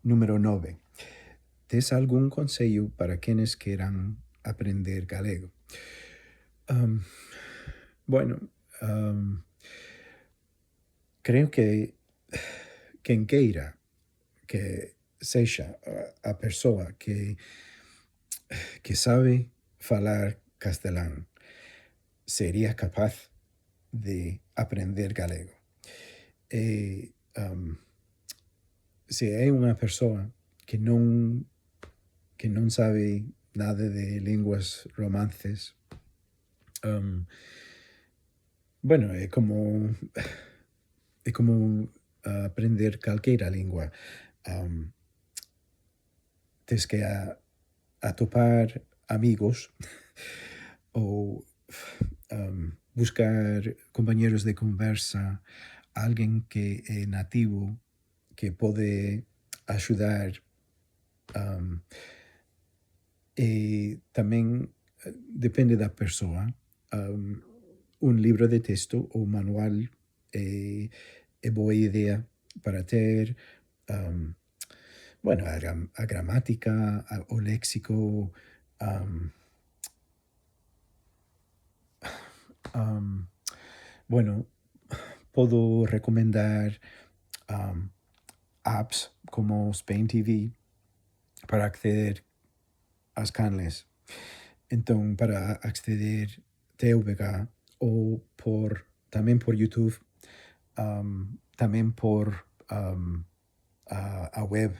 Número 9. ¿Tes algún consello para quienes quieran aprender galego? Um, bueno, um, creo que quen queira que sexa a persoa que sabe falar castelán sería capaz de aprender galego. Se é unha persoa que non sabe nada de linguas romances, um, bueno, é como aprender calqueira lingua. Um, tes que atopar amigos ou buscar compañeros de conversa, alguén que é nativo, que pode axudar. Um, e tamén depende da persoa. Un libro de texto ou manual é boa idea para ter bueno, a gramática, o léxico, um, bueno, podo recomendar apps como Spain TV para acceder ás canles. Entón, para acceder TVG ou tamén por YouTube, tamén por a web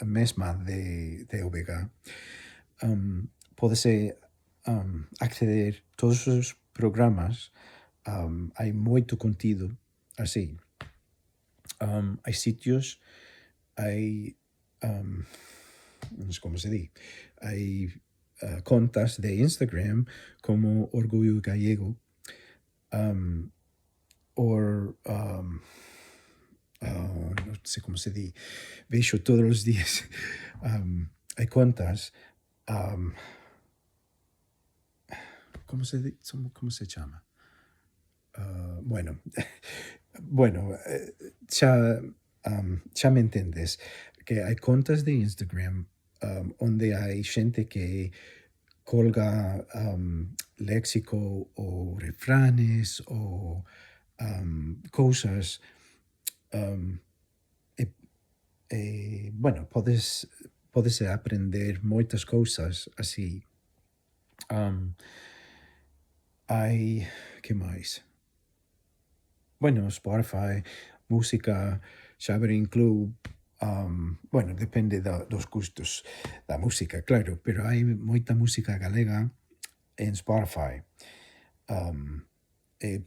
mesma de TVG, pódese acceder todos os programas. Hai moito contido así. Hai sitios, hai non sei como se di, hai contas de Instagram como Orgullo Gallego, or non sei como se di, vexo todos os días. Hai contas, como se chama? Bueno, bueno, xa me entendes, que hai contas de Instagram onde hai xente que colga léxico ou refranes ou cousas, bueno, podese aprender moitas cousas así. Hai, que máis? Bueno, Spotify, música, Xaverin Club, bueno, depende dos gustos da música, claro, pero hai moita música galega en Spotify. E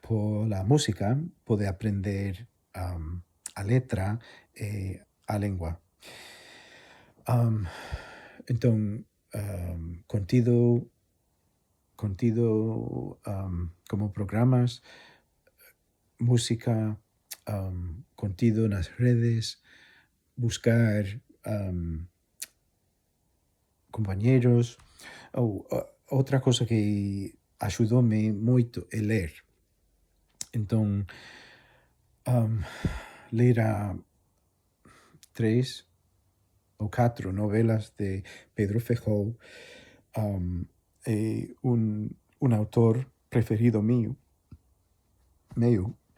pola música pode aprender a letra e a lengua. Entón, contido como programas, música, contido nas redes, buscar compañeros, ou outra cosa que axudoume moito é ler. Entón, ler a 3 ou 4 novelas de Pedro Fejou, é un autor preferido meu,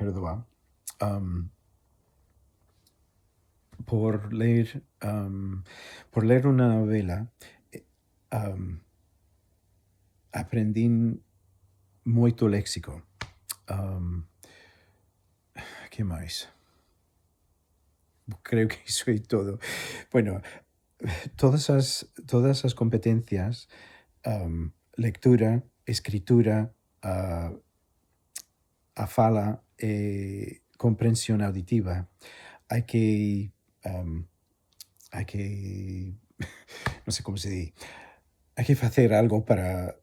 perdoa, por ler unha novela, aprendín moito léxico. Que máis? Creo que iso é todo. Bueno, todas as competencias, lectura, escritura, a fala e comprensión auditiva, hai que non sei como se di, hai que facer algo para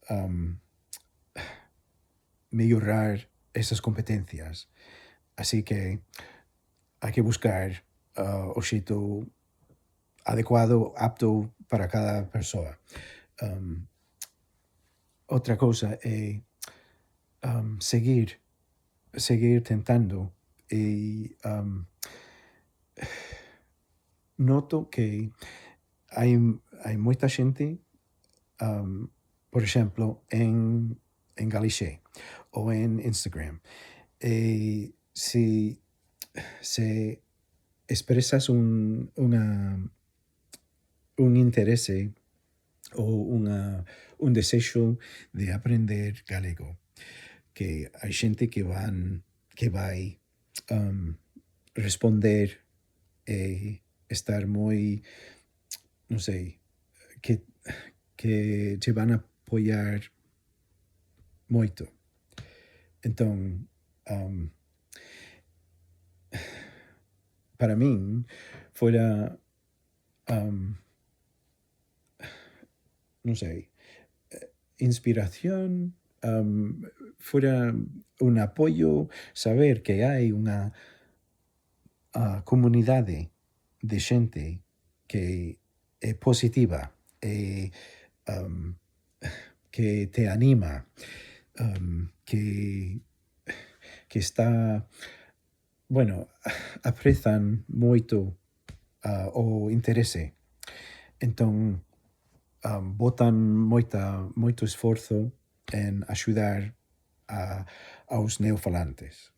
mellorar esas competencias. Así que hai que buscar o xeito adecuado, apto para cada persoa. Outra cousa é seguir tentando e noto que hai moita xente, por exemplo, en Galicia ou en Instagram, si se expresas un interese ou un desexo de aprender galego, que hai xente que vai responder e estar moi, non sei, que che van a apoiar moito. Entón, para min, fora, non sei, inspiración, fora un apoio saber que hai unha comunidade de xente que é positiva e que te anima, que está, bueno, aprezan moito o interese. Entón, botan moito esforzo en axudar aos neofalantes.